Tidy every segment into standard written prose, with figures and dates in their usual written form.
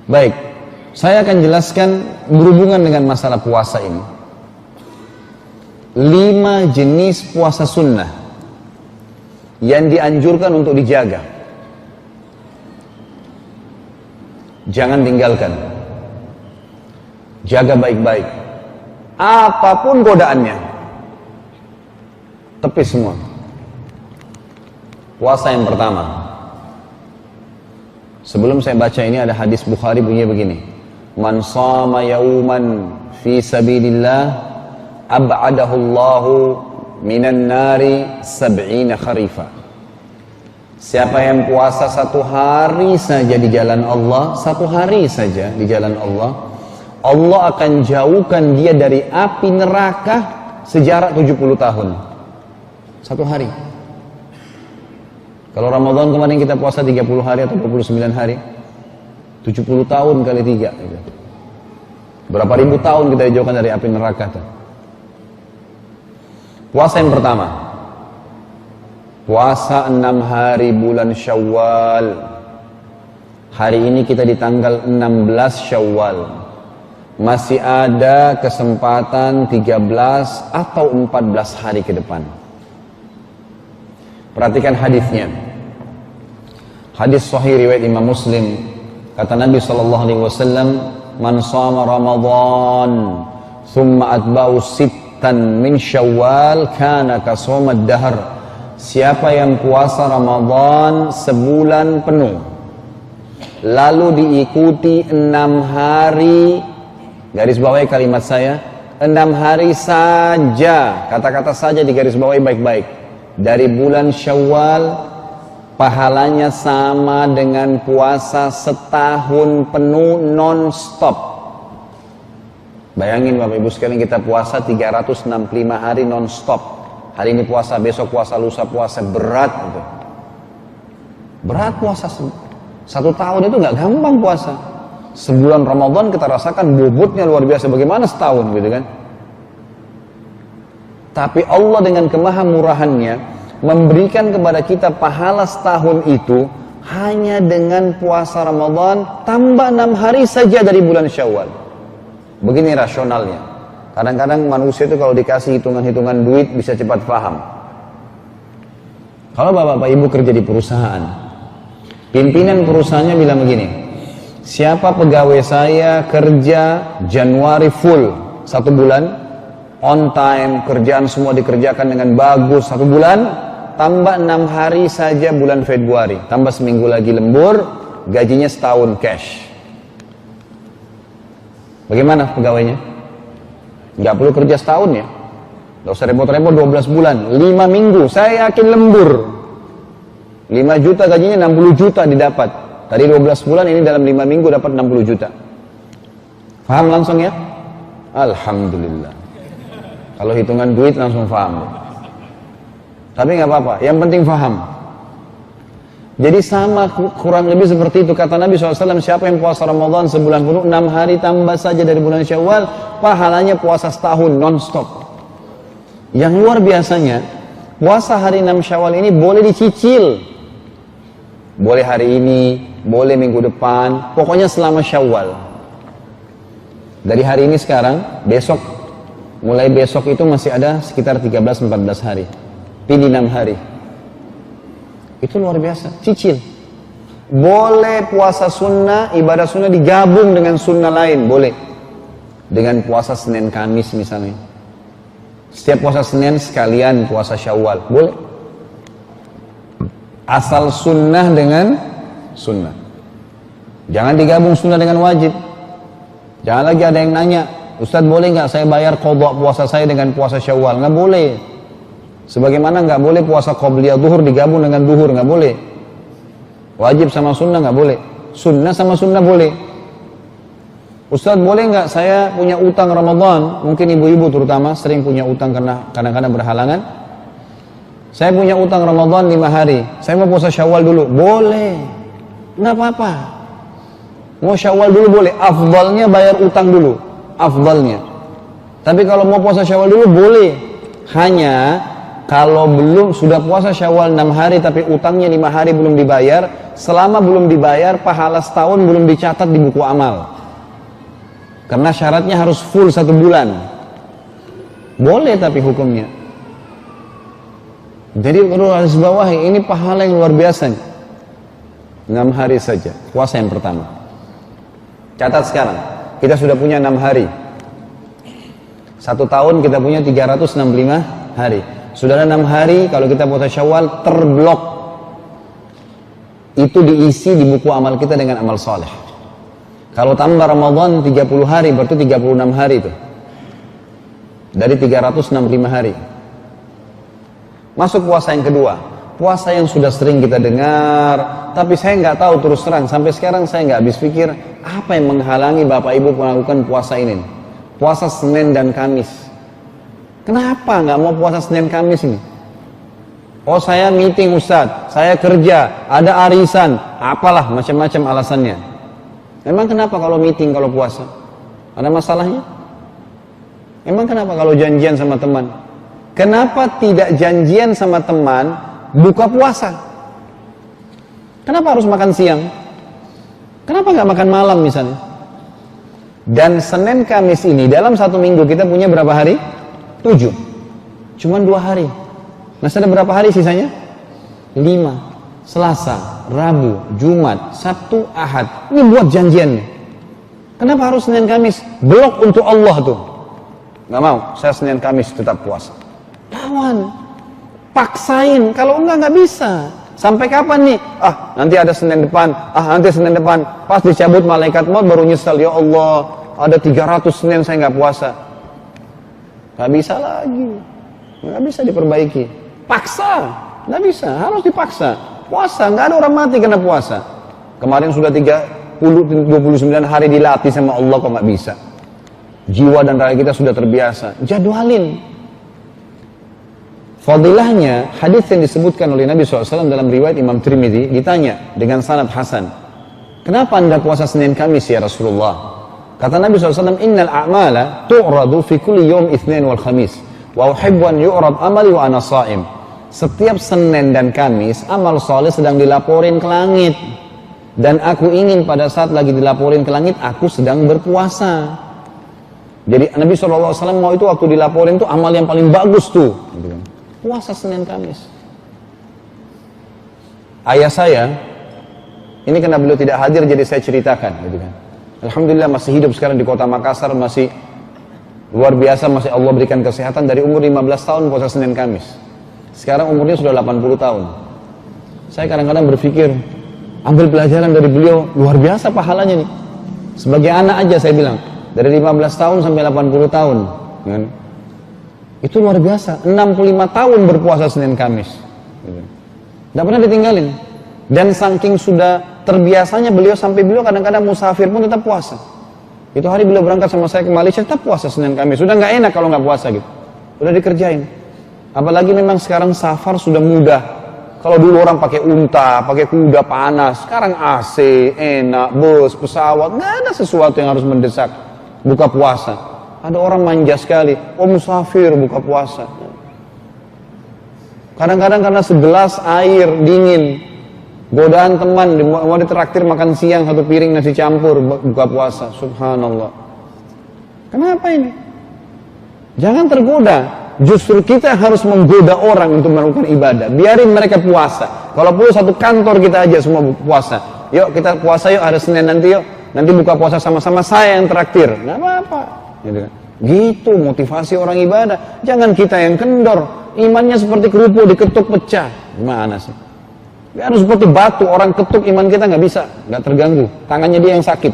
Baik, saya akan jelaskan berhubungan dengan masalah puasa ini. 5 jenis puasa sunnah yang dianjurkan untuk dijaga. Jangan tinggalkan. Jaga baik-baik. Apapun godaannya, tepis semua. Puasa yang pertama. Sebelum saya baca ini ada hadis Bukhari bunyinya begini. Man shama yauman fi sabilillah ab'adahu Allahu minan nari 70 kharifa. Siapa yang puasa 1 hari saja di jalan Allah, 1 hari saja di jalan Allah, Allah akan jauhkan dia dari api neraka sejarak 70 tahun. 1 hari. Kalau Ramadan kemarin kita puasa 30 hari atau 29 hari, 70 tahun kali 3. Berapa ribu tahun kita dijauhkan dari api neraka tuh. Puasa yang pertama. Puasa 6 hari bulan Syawal. Hari ini kita di tanggal 16 Syawal. Masih ada kesempatan 13 atau 14 hari ke depan. Perhatikan hadisnya. Hadis sahih riwayat Imam Muslim. Kata Nabi SAW, man shama Ramadan thumma atba'u sittan min Syawal kana ka shaumad dahr. Siapa yang puasa Ramadan sebulan penuh lalu diikuti 6 hari, garis bawahi kalimat saya, 6 hari saja, kata-kata saja di garis bawahi baik-baik, dari bulan Syawal, pahalanya sama dengan puasa setahun penuh non-stop. Bayangin Bapak Ibu sekalian, kita puasa 365 hari non-stop. Hari ini puasa, besok puasa, lusa puasa, berat gitu. Berat puasa 1 tahun itu nggak gampang puasa. Sebulan Ramadan kita rasakan bobotnya luar biasa, bagaimana setahun gitu kan. Tapi Allah dengan kemahamurahannya memberikan kepada kita pahala setahun itu hanya dengan puasa Ramadan tambah 6 hari saja dari bulan Syawal. Begini rasionalnya. Kadang-kadang manusia itu kalau dikasih hitungan-hitungan duit bisa cepat paham. Kalau bapak-bapak ibu kerja di perusahaan, pimpinan perusahaannya bilang begini, siapa pegawai saya kerja Januari full 1 bulan, on time, kerjaan semua dikerjakan dengan bagus 1 bulan, tambah 6 hari saja bulan Februari, tambah seminggu lagi lembur, gajinya setahun cash. Bagaimana pegawainya? Nggak perlu kerja setahun ya, nggak usah repot-repot 12 bulan, 5 minggu, saya yakin lembur. 5 juta gajinya 60 juta didapat. Tadi 12 bulan, ini dalam 5 minggu dapat 60 juta. Paham langsung ya? Alhamdulillah. Kalau hitungan duit langsung paham. Tapi nggak apa-apa, yang penting paham. Jadi sama kurang lebih seperti itu kata Nabi SAW, siapa yang puasa Ramadan sebulan penuh 6 hari tambah saja dari bulan Syawal, pahalanya puasa setahun non-stop. Yang luar biasanya, puasa hari 6 Syawal ini boleh dicicil. Boleh hari ini, boleh minggu depan, pokoknya selama Syawal. Dari hari ini sekarang, besok, mulai besok itu masih ada sekitar 13-14 hari. Pilih 6 hari. Itu luar biasa, cicil. Boleh puasa sunnah, ibadah sunnah digabung dengan sunnah lain, boleh. Dengan puasa Senin Kamis misalnya. Setiap puasa Senin sekalian puasa Syawal, boleh. Asal sunnah dengan sunnah. Jangan digabung sunnah dengan wajib. Jangan lagi ada yang nanya, Ustadz boleh nggak saya bayar qadha puasa saya dengan puasa Syawal? Nggak boleh. Sebagaimana nggak boleh puasa qobliyah duhur digabung dengan duhur, nggak boleh. Wajib sama sunnah nggak boleh. Sunnah sama sunnah boleh. Ustadz boleh nggak saya punya utang Ramadan? Mungkin ibu-ibu terutama sering punya utang karena kadang-kadang berhalangan. Saya punya utang Ramadan 5 hari. Saya mau puasa Syawal dulu. Boleh. Nggak apa-apa. Mau Syawal dulu boleh. Afdalnya bayar utang dulu. Afdalnya. Tapi kalau mau puasa Syawal dulu boleh. Hanya kalau belum sudah puasa Syawal 6 hari tapi utangnya 5 hari belum dibayar, selama belum dibayar, pahala setahun belum dicatat di buku amal. Karena syaratnya harus full 1 bulan. Boleh tapi hukumnya. Jadi perlu harus bawahi, ini pahala yang luar biasa. 6 hari saja, puasa yang pertama. Catat sekarang, kita sudah punya 6 hari. 1 tahun kita punya 365 hari. Sudah 6 hari, kalau kita puasa Syawal terblok. Itu diisi di buku amal kita dengan amal soleh. Kalau tambah Ramadan 30 hari, berarti 36 hari itu. Dari 365 hari. Masuk puasa yang kedua. Puasa yang sudah sering kita dengar, tapi saya nggak tahu terus terang. Sampai sekarang saya nggak habis pikir, apa yang menghalangi Bapak Ibu melakukan puasa ini? Puasa Senin dan Kamis. Kenapa nggak mau puasa Senin Kamis ini? Oh saya meeting Ustadz, saya kerja, ada arisan, apalah macam-macam alasannya. Emang kenapa kalau meeting, kalau puasa? Ada masalahnya? Emang kenapa kalau janjian sama teman? Kenapa tidak janjian sama teman buka puasa? Kenapa harus makan siang? Kenapa nggak makan malam misalnya? Dan Senin Kamis ini dalam 1 minggu kita punya berapa hari? 7. Cuman 2 hari. Masih ada berapa hari sisanya? 5. Selasa, Rabu, Jumat, Sabtu, Ahad. Ini buat janjian nih. Kenapa harus Senin Kamis? Blok untuk Allah tuh. Nggak mau, saya Senin Kamis tetap puasa. Lawan, paksain. Kalau enggak bisa. Sampai kapan nih? Nanti ada Senin depan. Nanti Senin depan. Pas dicabut malaikat maut baru nyesel. Ya Allah, ada 300 Senin saya nggak puasa. Nggak bisa lagi. Nggak bisa diperbaiki. Paksa. Nggak bisa. Harus dipaksa. Puasa. Nggak ada orang mati karena puasa. Kemarin sudah 29 hari dilatih sama Allah kok nggak bisa. Jiwa dan raga kita sudah terbiasa. Jadwalin. Fadilahnya, hadis yang disebutkan oleh Nabi SAW dalam riwayat Imam Tirmidzi, ditanya dengan sanad hasan, kenapa anda puasa Senin Kamis ya Rasulullah? Kata Nabi SAW, innal a'mala tu'radu fi kulli yawm itsnain wal khamis wa uhibbu an yu'rad amali wa ana sha'im. Setiap Senin dan Kamis amal soleh sedang dilaporin ke langit, dan aku ingin pada saat lagi dilaporin ke langit aku sedang berpuasa. Jadi Nabi SAW mau itu waktu dilaporin tuh amal yang paling bagus tuh, puasa Senin Kamis. Ayah saya, ini karena beliau tidak hadir jadi saya ceritakan, gitu kan. Alhamdulillah masih hidup sekarang di kota Makassar, masih luar biasa, masih Allah berikan kesehatan. Dari umur 15 tahun puasa Senin Kamis. Sekarang umurnya sudah 80 tahun. Saya kadang-kadang berpikir, ambil pelajaran dari beliau, luar biasa pahalanya nih. Sebagai anak aja saya bilang, dari 15 tahun sampai 80 tahun, kan? Itu luar biasa, 65 tahun berpuasa Senin Kamis. Tidak pernah ditinggalin. Dan saking sudah terbiasanya beliau, sampai beliau kadang-kadang musafir pun tetap puasa. Itu hari beliau berangkat sama saya ke Malaysia, tetap puasa Senin Kamis. Sudah nggak enak kalau nggak puasa gitu. Udah dikerjain. Apalagi memang sekarang safar sudah mudah. Kalau dulu orang pakai unta, pakai kuda panas. Sekarang AC, enak, bus, pesawat. Nggak ada sesuatu yang harus mendesak. Buka puasa. Ada orang manja sekali, musafir buka puasa. Kadang-kadang karena segelas air dingin, godaan teman, mau ditraktir makan siang 1 piring nasi campur, buka puasa. Subhanallah. Kenapa ini? Jangan tergoda. Justru kita harus menggoda orang untuk melakukan ibadah. Biarin mereka puasa. Kalau perlu 1 kantor kita aja semua puasa. Yuk kita puasa yuk, hari Senin nanti yuk. Nanti buka puasa sama-sama, saya yang traktir. Nggak apa-apa. Gitu motivasi orang ibadah. Jangan kita yang kendor, imannya seperti kerupuk diketuk pecah. Gimana sih? Harus seperti batu, orang ketuk iman kita nggak bisa, nggak terganggu. Tangannya dia yang sakit,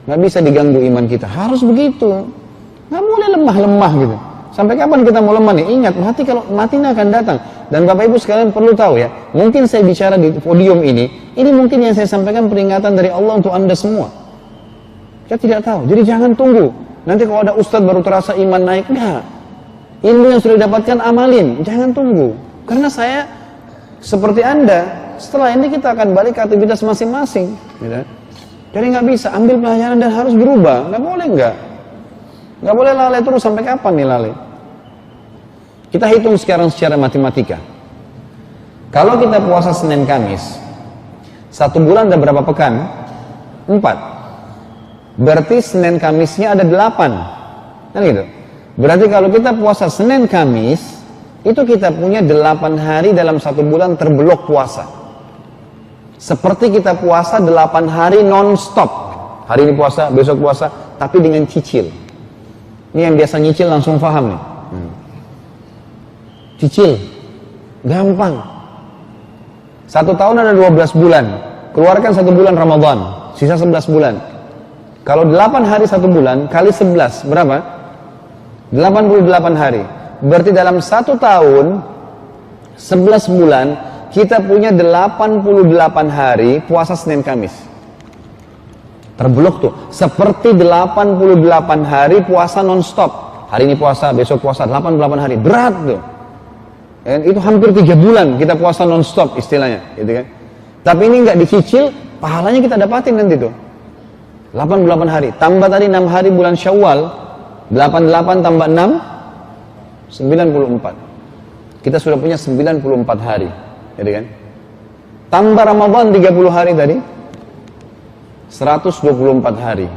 nggak bisa diganggu iman kita. Harus begitu, nggak boleh lemah-lemah gitu. Sampai kapan kita mau lemah nih? Ingat, mati akan datang. Dan Bapak Ibu sekalian perlu tahu ya, mungkin saya bicara di podium ini mungkin yang saya sampaikan peringatan dari Allah untuk anda semua. Kita tidak tahu, jadi jangan tunggu. Nanti kalau ada ustadz baru terasa iman naik, enggak. Ilmu yang sudah didapatkan amalin, jangan tunggu. Karena saya seperti anda, setelah ini kita akan balik ke aktivitas masing-masing. Gitu. Jadi nggak bisa ambil pelajaran dan harus berubah, nggak boleh nggak boleh lalai terus. Sampai kapan nih lalai? Kita hitung sekarang secara matematika. Kalau kita puasa Senin Kamis, 1 bulan ada berapa pekan? 4. Berarti Senin Kamisnya ada 8. Kan gitu. Berarti kalau kita puasa Senin Kamis, itu kita punya 8 hari dalam 1 bulan terblok puasa. Seperti kita puasa 8 hari non-stop. Hari ini puasa, besok puasa, tapi dengan cicil. Ini yang biasa nyicil langsung paham nih. Cicil, gampang. 1 tahun ada 12 bulan. Keluarkan 1 bulan Ramadan, sisa 11 bulan. Kalau 8 hari 1 bulan, kali 11, berapa? 88 hari. Berarti dalam 1 tahun, 11 bulan, kita punya 88 hari puasa Senin Kamis. Terblok tuh. Seperti 88 hari puasa non-stop. Hari ini puasa, besok puasa, 88 hari. Berat tuh. Dan itu hampir 3 bulan kita puasa non-stop istilahnya. Gitu kan. Tapi ini nggak dicicil, pahalanya kita dapatin nanti tuh. 88 hari. Tambah tadi 6 hari bulan Syawal. 88 tambah 6, 94. Kita sudah punya 94 hari. Gitu kan? Tambah Ramadan 30 hari tadi, 124 hari.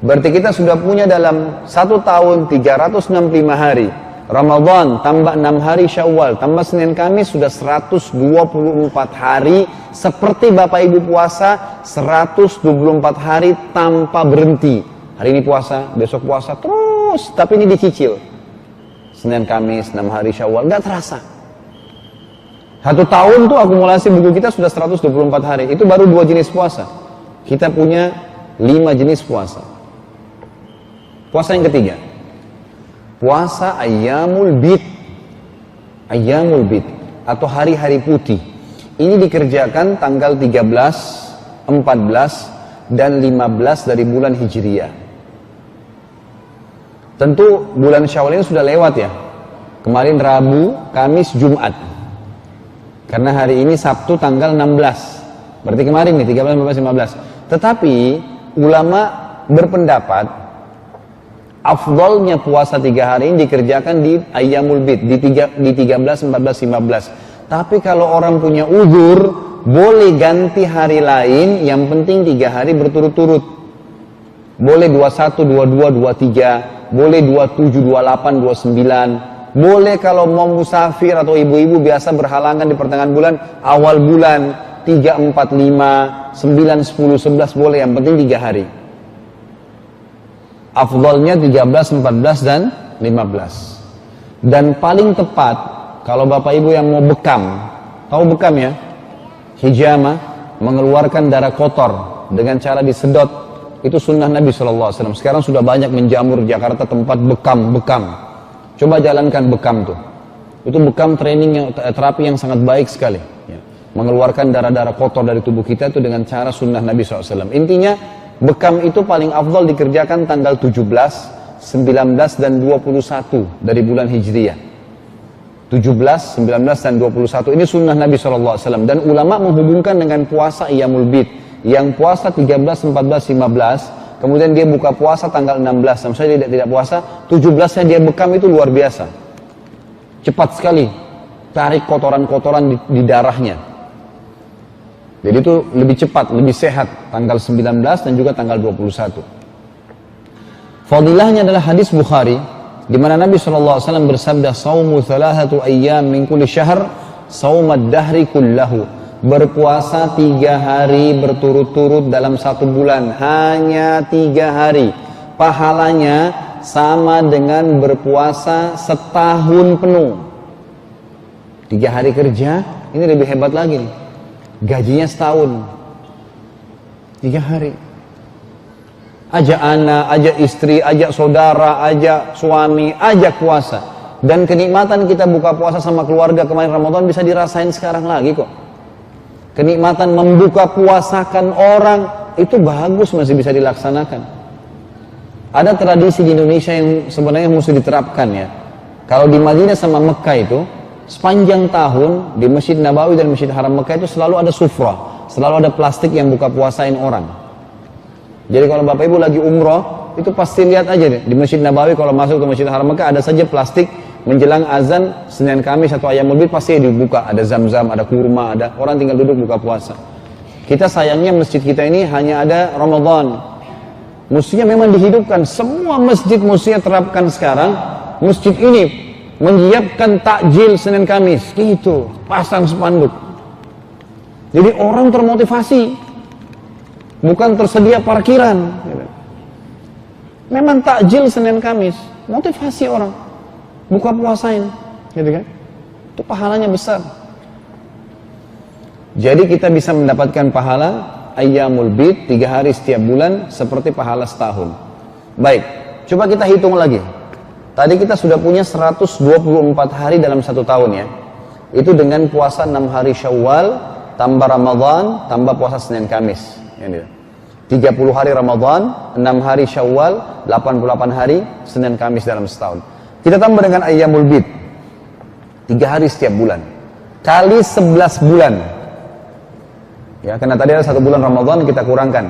Berarti kita sudah punya dalam 1 tahun 365 hari. Ramadan tambah 6 hari Syawal, tambah Senin Kamis sudah 124 hari. Seperti Bapak Ibu puasa 124 hari tanpa berhenti. Hari ini puasa, besok puasa terus, tapi ini dicicil. Senin Kamis 6 hari Syawal, nggak terasa. 1 tahun tuh akumulasi buku kita sudah 124 hari. Itu baru 2 jenis puasa. Kita punya 5 jenis puasa. Puasa yang ketiga, puasa Ayyamul Bid. Ayyamul Bid atau hari-hari putih. Ini dikerjakan tanggal 13, 14 dan 15 dari bulan Hijriah. Tentu bulan Syawal ini sudah lewat ya. Kemarin Rabu, Kamis, Jumat. Karena hari ini Sabtu tanggal 16. Berarti kemarin nih 13, 14, 15. Tetapi ulama berpendapat afdalnya puasa 3 hari ini dikerjakan di Ayyamul Bid, di 13, 14, 15. Tapi kalau orang punya uzur, boleh ganti hari lain, yang penting 3 hari berturut-turut. Boleh 21, 22, 23, boleh 27, 28, 29. Boleh kalau mau musafir atau ibu-ibu biasa berhalangan di pertengahan bulan, awal bulan 3, 4, 5, 9, 10, 11 boleh, yang penting 3 hari. Afdalnya 13, 14 dan 15. Dan paling tepat kalau Bapak Ibu yang mau bekam, tahu bekam ya? Hijama, mengeluarkan darah kotor dengan cara disedot, itu sunnah Nabi SAW. Sekarang sudah banyak menjamur Jakarta tempat bekam. Coba jalankan bekam tuh. Itu bekam training, terapi yang sangat baik sekali. Ya. Mengeluarkan darah-darah kotor dari tubuh kita itu dengan cara sunnah Nabi SAW. Intinya, bekam itu paling afdal dikerjakan tanggal 17, 19, dan 21 dari bulan Hijriah. 17, 19, dan 21. Ini sunnah Nabi SAW. Dan ulama menghubungkan dengan puasa Ayyamul Bid. Yang puasa 13, 14, 15, kemudian dia buka puasa tanggal 16. Sama saya tidak puasa, 17-nya dia bekam itu luar biasa. Cepat sekali tarik kotoran-kotoran di darahnya. Jadi itu lebih cepat, lebih sehat. Tanggal 19 dan juga tanggal 21. Fadilahnya adalah hadis Bukhari, di mana Nabi SAW bersabda, "Saumu 3 ayyam min kulli syahr, saumad dahri kullahu." Berpuasa 3 hari berturut-turut dalam 1 bulan, hanya 3 hari. Pahalanya sama dengan berpuasa setahun penuh. 3 hari kerja, ini lebih hebat lagi nih. Gajinya setahun. 3 hari. Ajak anak, ajak istri, ajak saudara, ajak suami, ajak puasa. Dan kenikmatan kita buka puasa sama keluarga kemarin Ramadan bisa dirasain sekarang lagi kok. Kenikmatan membuka puasakan orang itu bagus, masih bisa dilaksanakan. Ada tradisi di Indonesia yang sebenarnya mesti diterapkan ya. Kalau di Madinah sama Mekah itu, sepanjang tahun di Masjid Nabawi dan Masjid Haram Mekah itu selalu ada sufrah, selalu ada plastik yang buka puasain orang. Jadi kalau Bapak Ibu lagi umroh, itu pasti lihat aja deh, di Masjid Nabawi kalau masuk ke Masjid Haram Mekah ada saja plastik. Menjelang azan Senin Kamis atau Ayyamul Bid pasti dibuka, ada zam-zam, ada kurma, ada orang tinggal duduk buka puasa. Kita sayangnya masjid kita ini hanya ada Ramadan. Mestinya memang dihidupkan. Semua masjid mestinya terapkan sekarang. Masjid ini menyiapkan takjil Senin Kamis. Gitu. Pasang spanduk. Jadi orang termotivasi. Bukan tersedia parkiran. Memang takjil Senin Kamis. Motivasi orang. Buka puasain. Gitu kan? Itu pahalanya besar. Jadi kita bisa mendapatkan pahala Ayyamul Bid 3 hari setiap bulan seperti pahala setahun. Baik, coba kita hitung lagi. Tadi kita sudah punya 124 hari dalam satu tahun ya. Itu dengan puasa 6 hari Syawal, tambah Ramadan, tambah puasa Senin Kamis. 30 hari Ramadan, 6 hari Syawal, 88 hari Senin Kamis dalam setahun. Kita tambah dengan Ayyamul Bid 3 hari setiap bulan. Kali 11 bulan. Ya, karena tadi ada 1 bulan Ramadan kita kurangkan.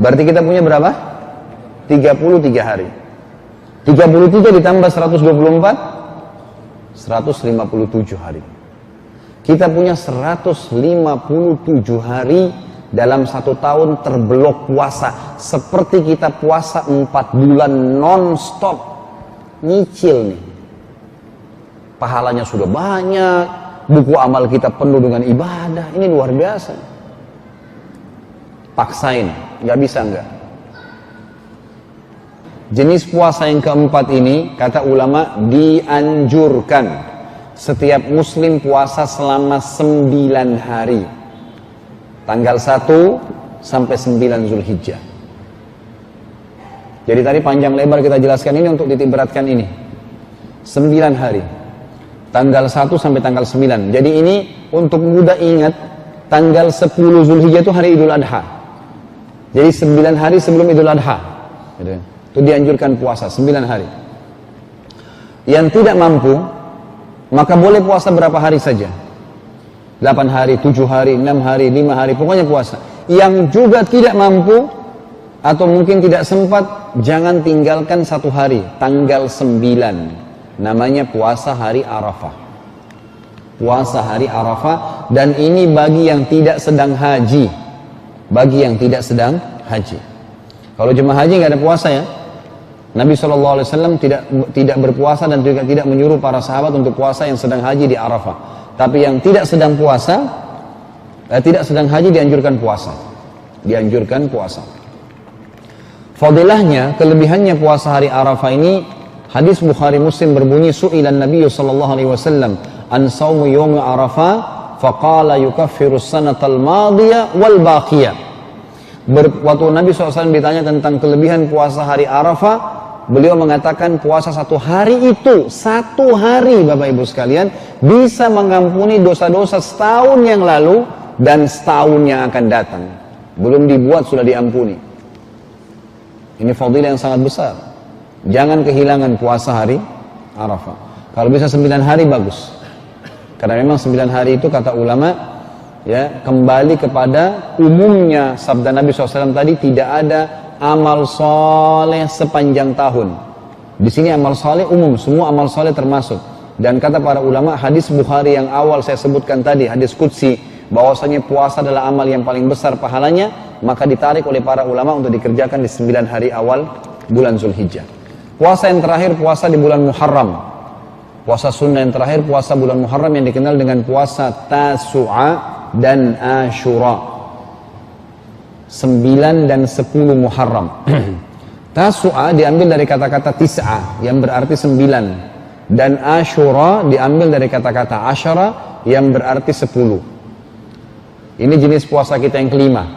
Berarti kita punya berapa? 33 hari. 33 ditambah 124, 157 hari. Kita punya 157 hari dalam satu tahun terblok puasa. Seperti kita puasa 4 bulan non-stop. Nyicil nih. Pahalanya sudah banyak. Buku amal kita penuh dengan ibadah. Ini luar biasa. Paksain, nggak bisa nggak. Jenis puasa yang keempat ini, kata ulama, dianjurkan setiap muslim puasa selama 9 hari. Tanggal 1 sampai 9 Zulhijjah. Jadi tadi panjang lebar kita jelaskan ini untuk titik beratkan ini. 9 hari. Tanggal 1 sampai tanggal 9. Jadi ini untuk mudah ingat, tanggal 10 Zulhijjah itu hari Idul Adha. Jadi 9 hari sebelum Idul Adha. Itu dianjurkan puasa 9 hari. Yang tidak mampu, maka boleh puasa berapa hari saja. 8 hari, 7 hari, 6 hari, 5 hari, pokoknya puasa. Yang juga tidak mampu, atau mungkin tidak sempat, jangan tinggalkan 1 hari, tanggal 9. Namanya puasa hari Arafah. Puasa hari Arafah, dan ini bagi yang tidak sedang haji. Bagi yang tidak sedang haji. Kalau jemaah haji nggak ada puasa ya. Nabi SAW tidak berpuasa dan juga tidak menyuruh para sahabat untuk puasa yang sedang haji di Arafah. Tapi yang tidak sedang puasa, tidak sedang haji dianjurkan puasa. Dianjurkan puasa. Fadilahnya, kelebihannya puasa hari Arafah ini, hadis Bukhari Muslim berbunyi, su'ilan Nabi SAW an sawmi yawmi Arafah faqala yukaffiru sanatal madiyah wal baqiyah. Waktu Nabi SAW ditanya tentang kelebihan puasa hari Arafah, beliau mengatakan puasa 1 hari itu, 1 hari Bapak Ibu sekalian, bisa mengampuni dosa-dosa setahun yang lalu dan setahun yang akan datang. Belum dibuat sudah diampuni. Ini fadilah yang sangat besar. Jangan kehilangan puasa hari Arafah. Kalau bisa 9 hari bagus. Karena memang 9 hari itu kata ulama ya kembali kepada umumnya sabda Nabi SAW tadi, tidak ada amal soleh sepanjang tahun. Di sini amal soleh umum, semua amal soleh termasuk. Dan kata para ulama, hadis Bukhari yang awal saya sebutkan tadi, hadis Qudsi, bahwasanya puasa adalah amal yang paling besar pahalanya, maka ditarik oleh para ulama untuk dikerjakan di 9 hari awal bulan Zulhijjah. Puasa yang terakhir, puasa di bulan Muharram. Puasa sunnah yang terakhir, puasa bulan Muharram yang dikenal dengan puasa Tasu'a dan Ashura. 9 dan 10 Muharram. Tasu'a diambil dari kata-kata tis'ah yang berarti 9. Dan Ashura diambil dari kata-kata Ashara yang berarti 10. Ini jenis puasa kita yang kelima.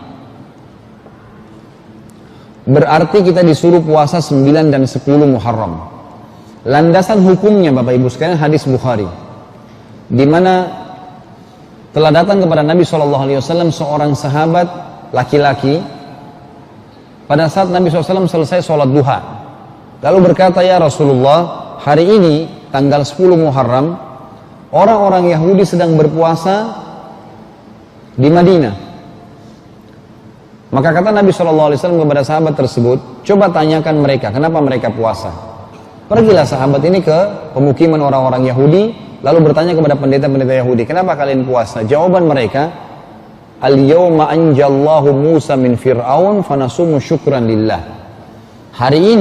Berarti kita disuruh puasa 9 dan 10 Muharram. Landasan hukumnya Bapak Ibu sekalian hadis Bukhari, di mana telah datang kepada Nabi SAW seorang sahabat laki-laki pada saat Nabi SAW selesai sholat duha, lalu berkata, ya Rasulullah, hari ini tanggal 10 Muharram orang-orang Yahudi sedang berpuasa di Madinah. Maka kata Nabi SAW kepada sahabat tersebut, coba tanyakan mereka kenapa mereka puasa. Pergilah sahabat ini ke pemukiman orang-orang Yahudi, lalu bertanya kepada pendeta-pendeta Yahudi, kenapa kalian puasa? Jawaban mereka, al-yawma anjallahu Musa min Fir'aun fanasumu syukran lillah. Hari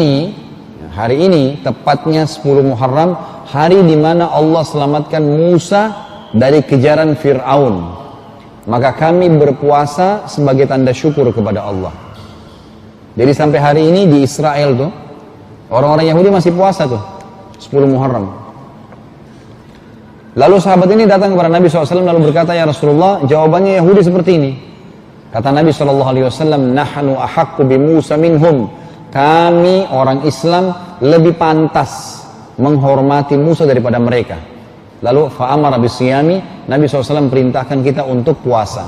ini tepatnya 10 Muharram, hari di mana Allah selamatkan Musa dari kejaran Fir'aun. Maka kami berpuasa sebagai tanda syukur kepada Allah. Jadi sampai hari ini di Israel tuh, orang-orang Yahudi masih puasa tuh, 10 Muharram. Lalu sahabat ini datang kepada Nabi SAW lalu berkata, ya Rasulullah, jawabannya Yahudi seperti ini. Kata Nabi SAW, nahnu ahaqqu bi Musa minhum. Kami orang Islam lebih pantas menghormati Musa daripada mereka. Lalu fa'amara bisiyami, Nabi SAW perintahkan kita untuk puasa.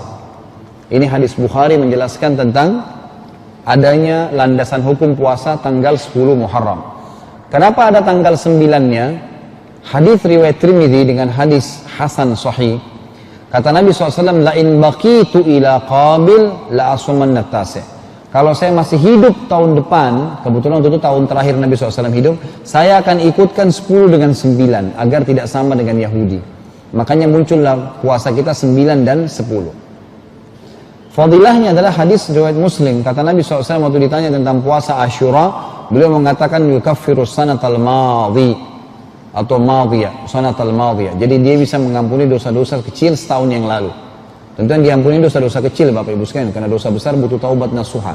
Ini hadis Bukhari menjelaskan tentang adanya landasan hukum puasa tanggal 10 Muharram. Kenapa ada tanggal 9-nya? Hadis riwayat Tirmidzi dengan hadis hasan sahih. Kata Nabi SAW, la in baqitu ila qabil la asumanna tasi'. Kalau saya masih hidup tahun depan, kebetulan waktu itu tahun terakhir Nabi SAW hidup, saya akan ikutkan 10 dengan 9 agar tidak sama dengan Yahudi. Makanya muncullah puasa kita 9 dan 10. Fadilahnya adalah hadis riwayat Muslim. Kata Nabi SAW waktu ditanya tentang puasa Asyura, beliau mengatakan yukaffirus sanatal madhi atau madhiyah, sanatal madhiyah. Jadi dia bisa mengampuni dosa-dosa kecil setahun yang lalu. Tentu yang diampuni dosa-dosa kecil Bapak Ibu sekalian, karena dosa besar butuh taubat nasuha.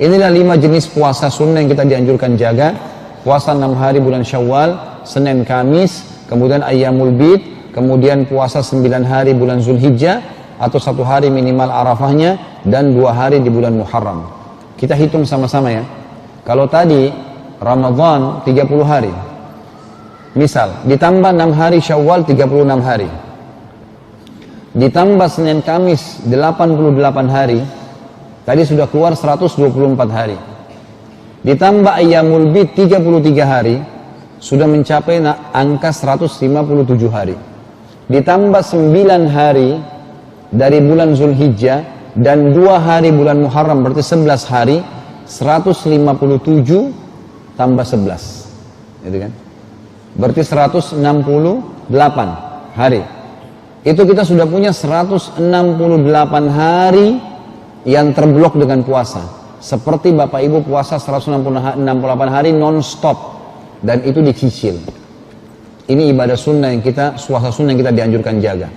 Inilah 5 jenis puasa sunnah yang kita dianjurkan jaga. Puasa 6 hari bulan Syawal, Senin Kamis, kemudian Ayyamul Bid, kemudian puasa 9 hari bulan Zulhijjah, atau 1 hari minimal Arafahnya, dan 2 hari di bulan Muharram. Kita hitung sama-sama ya. Kalau tadi Ramadan 30 hari, misal ditambah 6 hari Syawal 36 hari, ditambah Senin Kamis 88 hari, tadi sudah keluar 124 hari, ditambah Ayyamul Bid 33 hari, sudah mencapai angka 157 hari, ditambah 9 hari dari bulan Zulhijjah dan 2 hari bulan Muharram, berarti 11 hari, 157 tambah 11, gitu kan? Berarti 168 hari. Itu kita sudah punya 168 hari yang terblok dengan puasa. Seperti Bapak Ibu puasa 168 hari non-stop, dan itu dicicil. Ini ibadah sunnah yang puasa sunnah yang kita dianjurkan jaga.